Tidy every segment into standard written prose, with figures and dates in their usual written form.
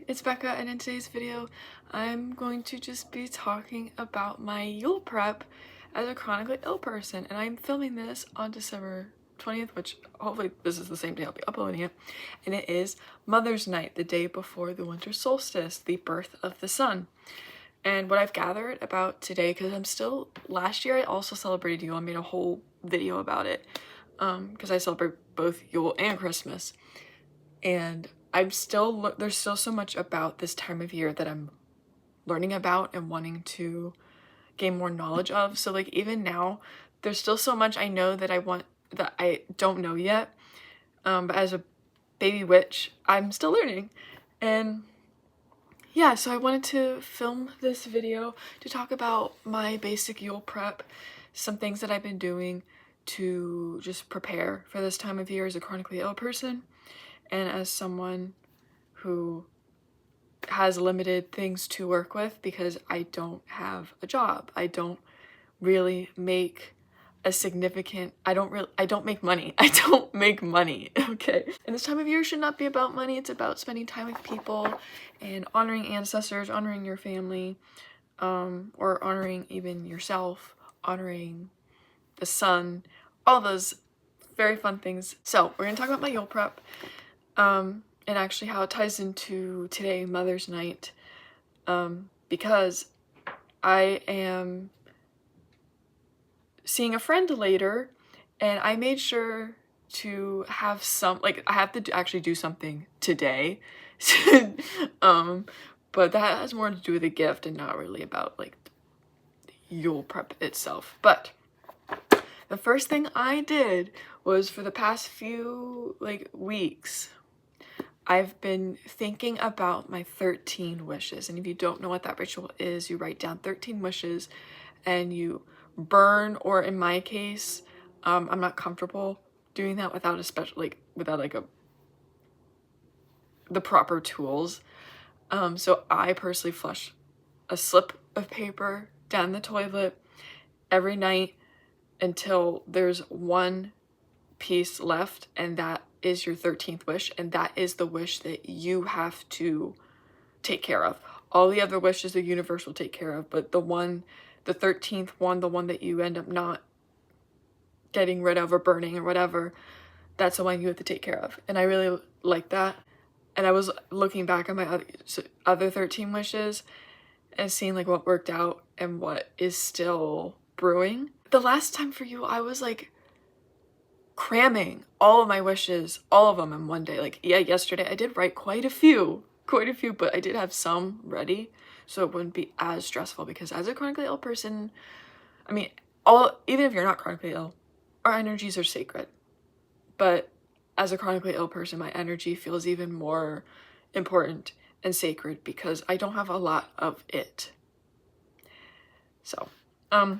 it's Becca, and in today's video I'm going to just be talking about my Yule prep as a chronically ill person, and I'm filming this on December 20th, which hopefully this is the same day I'll be uploading it, and it is Mother's Night, the day before the winter solstice, the birth of the sun. And what I've gathered about today, because last year I also celebrated Yule. I made a whole video about it because I celebrate both Yule and Christmas, and there's still so much about this time of year that I'm learning about and wanting to gain more knowledge of. So like even now, there's still so much I know that I don't know yet. But as a baby witch, I'm still learning. And yeah, so I wanted to film this video to talk about my basic Yule prep, some things that I've been doing to just prepare for this time of year as a chronically ill person, and as someone who has limited things to work with because I don't have a job. I don't really make a significant, I don't make money. I don't make money, okay? And this time of year should not be about money. It's about spending time with people and honoring ancestors, honoring your family, or honoring even yourself, honoring the sun, all those very fun things. So we're gonna talk about my Yule prep, and actually how it ties into today, Mother's Night, because I am seeing a friend later, and I made sure to have I have to actually do something today, but that has more to do with a gift and not really about like the Yule prep itself. But the first thing I did was, for the past few weeks, I've been thinking about my 13 wishes. And if you don't know what that ritual is, you write down 13 wishes and you burn, or in my case, I'm not comfortable doing that without the proper tools. So I personally flush a slip of paper down the toilet every night until there's one piece left, and that is your 13th wish, and that is the wish that you have to take care of. All the other wishes the universe will take care of, but the 13th one, the one that you end up not getting rid of or burning or whatever, that's the one you have to take care of. And I really like that. And I was looking back at my other 13 wishes and seeing like what worked out and what is still brewing. The last time for you, I was like cramming all of my wishes, all of them in one day. Like, yeah, yesterday I did write quite a few, but I did have some ready so it wouldn't be as stressful, because as a chronically ill person, I mean, even if you're not chronically ill, our energies are sacred. But as a chronically ill person, my energy feels even more important and sacred because I don't have a lot of it. So, the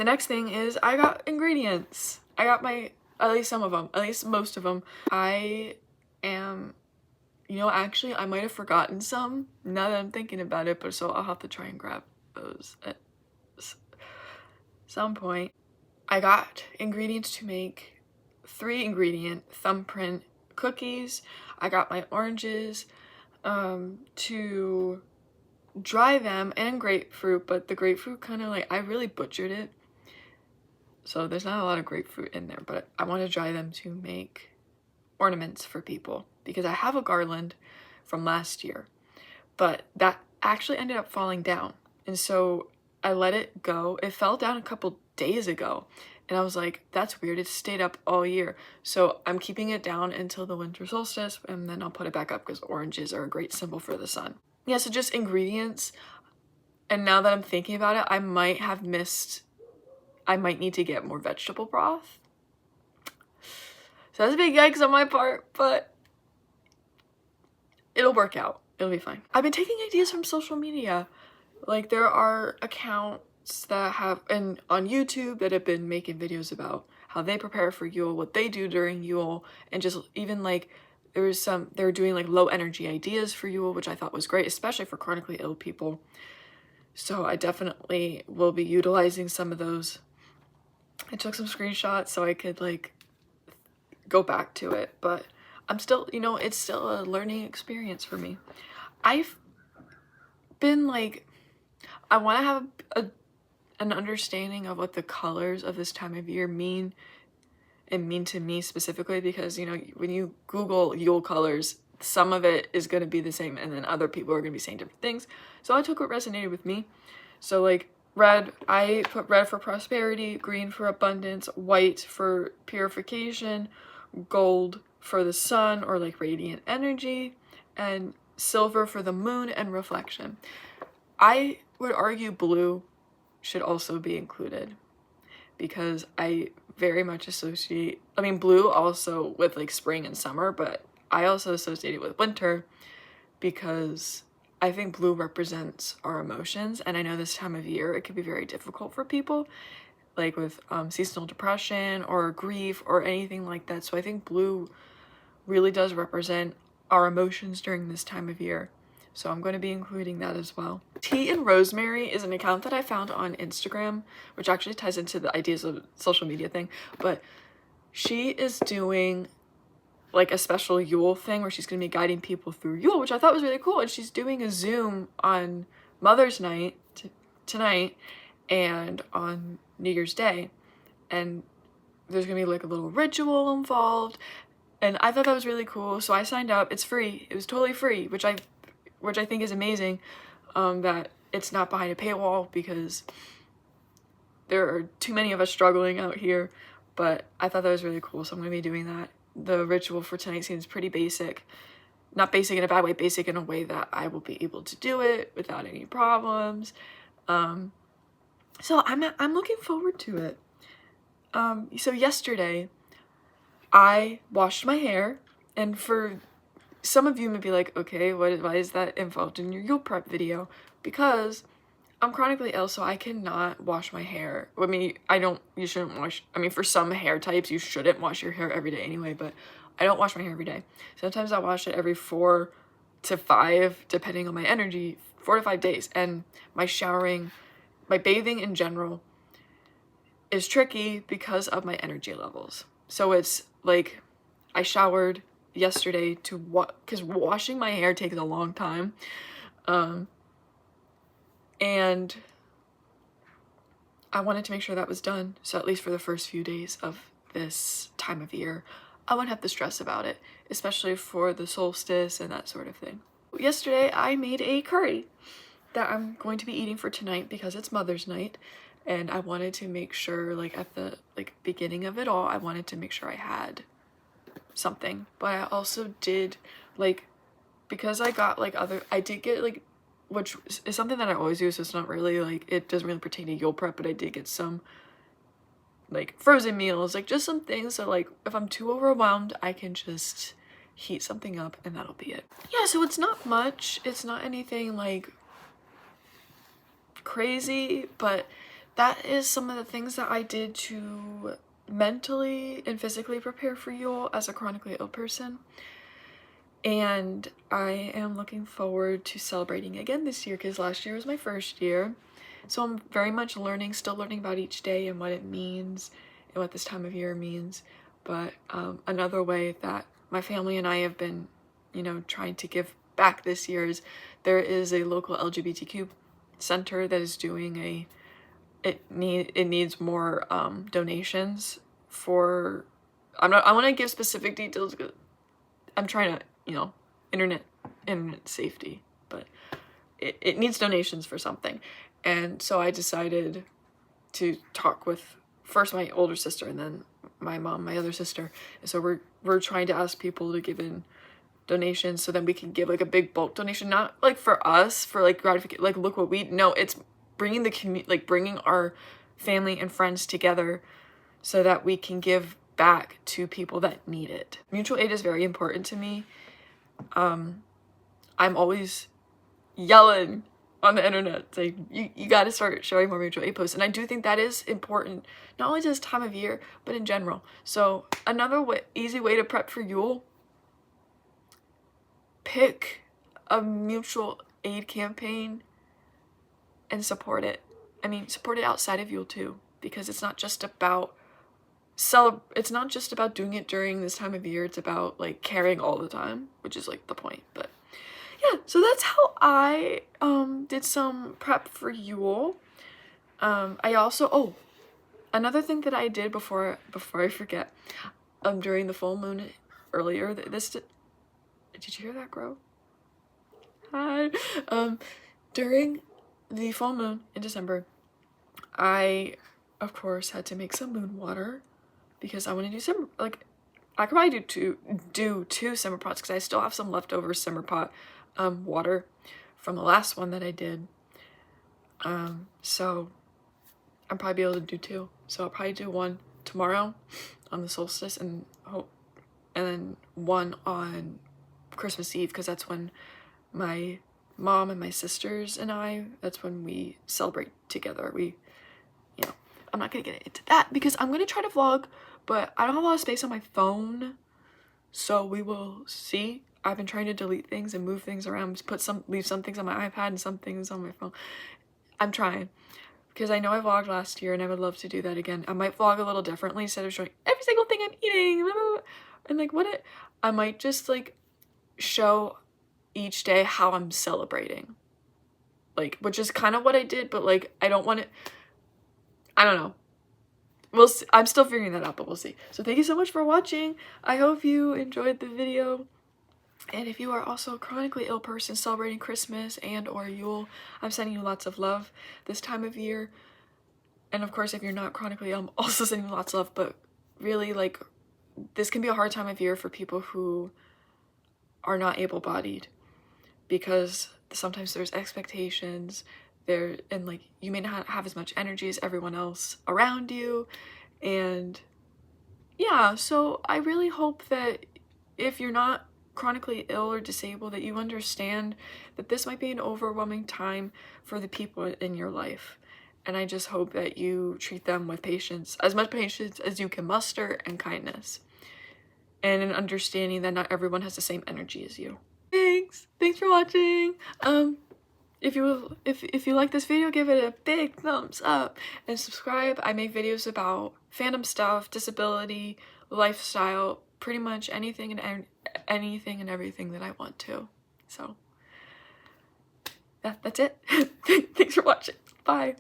next thing is I got ingredients. I got at least some of them, at least most of them. Actually, I might have forgotten some now that I'm thinking about it, but so I'll have to try and grab those at some point. I got ingredients to make 3-ingredient thumbprint cookies. I got my oranges to dry them, and grapefruit, but the grapefruit kind of I really butchered it. So there's not a lot of grapefruit in there, but I want to dry them to make ornaments for people because I have a garland from last year, but that actually ended up falling down. And so I let it go. It fell down a couple days ago, and I was like, that's weird. It stayed up all year. So I'm keeping it down until the winter solstice, and then I'll put it back up because oranges are a great symbol for the sun. Yeah, so just ingredients. And now that I'm thinking about it, I might need to get more vegetable broth. So that's a big yikes on my part, but it'll work out. It'll be fine. I've been taking ideas from social media. Like, there are accounts that on YouTube that have been making videos about how they prepare for Yule, what they do during Yule, and just even they're doing low energy ideas for Yule, which I thought was great, especially for chronically ill people. So I definitely will be utilizing some of those. I took some screenshots so I could go back to it, but I'm still, it's still a learning experience for me. I've been like, I want to have an understanding of what the colors of this time of year mean to me specifically, because, you know, when you Google Yule colors, some of it is going to be the same and then other people are going to be saying different things. So I took what resonated with me. So like red, I put red for prosperity, green for abundance, white for purification, gold for the sun or like radiant energy, and silver for the moon and reflection. I would argue blue should also be included because I very much associate, I mean, blue also with like spring and summer, but I also associate it with winter because I think blue represents our emotions. And I know this time of year it can be very difficult for people, like with seasonal depression or grief or anything like that. So I think blue really does represent our emotions during this time of year. So I'm going to be including that as well. Tea and Rosemary is an account that I found on Instagram, which actually ties into the ideas of social media thing, but she is doing like a special Yule thing where she's going to be guiding people through Yule, which I thought was really cool. And she's doing a Zoom on Mother's Night tonight and on New Year's Day. And there's going to be like a little ritual involved. And I thought that was really cool. So I signed up. It's free. It was totally free, which I think is amazing, that it's not behind a paywall because there are too many of us struggling out here. But I thought that was really cool. So I'm going to be doing that. The ritual for tonight seems pretty basic. Not basic in a bad way, basic in a way that I will be able to do it without any problems. So I'm looking forward to it. So yesterday I washed my hair, and for some of you may be like, okay, why is that involved in your Yule prep video? Because I'm chronically ill, so I cannot wash my hair. I mean, you shouldn't wash, I mean, for some hair types, you shouldn't wash your hair every day anyway, but I don't wash my hair every day. Sometimes I wash it every 4 to 5, depending on my energy, 4 to 5 days. And my showering, my bathing in general is tricky because of my energy levels. So it's like, I showered yesterday because washing my hair takes a long time. And I wanted to make sure that was done. So at least for the first few days of this time of year, I wouldn't have to stress about it, especially for the solstice and that sort of thing. Yesterday, I made a curry that I'm going to be eating for tonight because it's Mother's Night. And I wanted to make sure, like at the beginning of it all, I wanted to make sure I had something. But I also did because I got I did get which is something that I always do, so it's not really it doesn't really pertain to Yule prep, but I did get some frozen meals, just some things, so if I'm too overwhelmed, I can just heat something up and that'll be it. Yeah, so it's not much, it's not anything crazy, but that is some of the things that I did to mentally and physically prepare for Yule as a chronically ill person. And I am looking forward to celebrating again this year because last year was my first year. So I'm very much still learning about each day and what it means and what this time of year means. But another way that my family and I have been, trying to give back this year is there is a local LGBTQ center that is doing it needs more donations for, I want to give specific details because I'm trying to, internet safety, but it needs donations for something. And so I decided to talk with first my older sister and then my mom, my other sister. And so we're trying to ask people to give in donations so then we can give a big bulk donation, not for us for gratification, look what we no, it's bringing the community, bringing our family and friends together so that we can give back to people that need it. Mutual aid is very important to me. I'm always yelling on the internet saying you got to start showing more mutual aid posts, and I do think that is important, not only to this time of year but in general. So another easy way to prep for Yule: pick a mutual aid campaign and support it. I mean, support it outside of Yule too, because it's not just about doing it during this time of year. It's about caring all the time, which is the point. But yeah, So that's how I did some prep for Yule. I also, another thing that I did before I forget, during the full moon earlier, did you hear that, Grow? Hi. During the full moon in December, I of course had to make some moon water because I want to do some, like, I could probably do two simmer pots because I still have some leftover simmer pot water from the last one that I did. So I'll probably be able to do two. So I'll probably do one tomorrow on the solstice and then one on Christmas Eve, because that's when my mom and my sisters and that's when we celebrate together. I'm not gonna get into that because I'm gonna try to vlog, but I don't have a lot of space on my phone, so we will see. I've been trying to delete things and move things around, leave some things on my iPad and some things on my phone. I'm trying, because I know I vlogged last year and I would love to do that again. I might vlog a little differently instead of showing every single thing I'm eating and like I might just like show each day how I'm celebrating, like, which is kind of what I did, but like I don't want it, I don't know. We'll see. I'm still figuring that out, but we'll see. So thank you so much for watching. I hope you enjoyed the video. And if you are also a chronically ill person celebrating Christmas and or Yule, I'm sending you lots of love this time of year. And of course, if you're not chronically ill, I'm also sending you lots of love. But really, like, this can be a hard time of year for people who are not able-bodied, because sometimes there's expectations there, and like you may not have as much energy as everyone else around you. And yeah, so I really hope that if you're not chronically ill or disabled, that you understand that this might be an overwhelming time for the people in your life. And I just hope that you treat them with patience, as much patience as you can muster, and kindness, and an understanding that not everyone has the same energy as you. Thanks for watching. If you like this video, give it a big thumbs up and subscribe. I make videos about fandom stuff, disability, lifestyle, pretty much anything and everything that I want to. So yeah, that's it. Thanks for watching. Bye.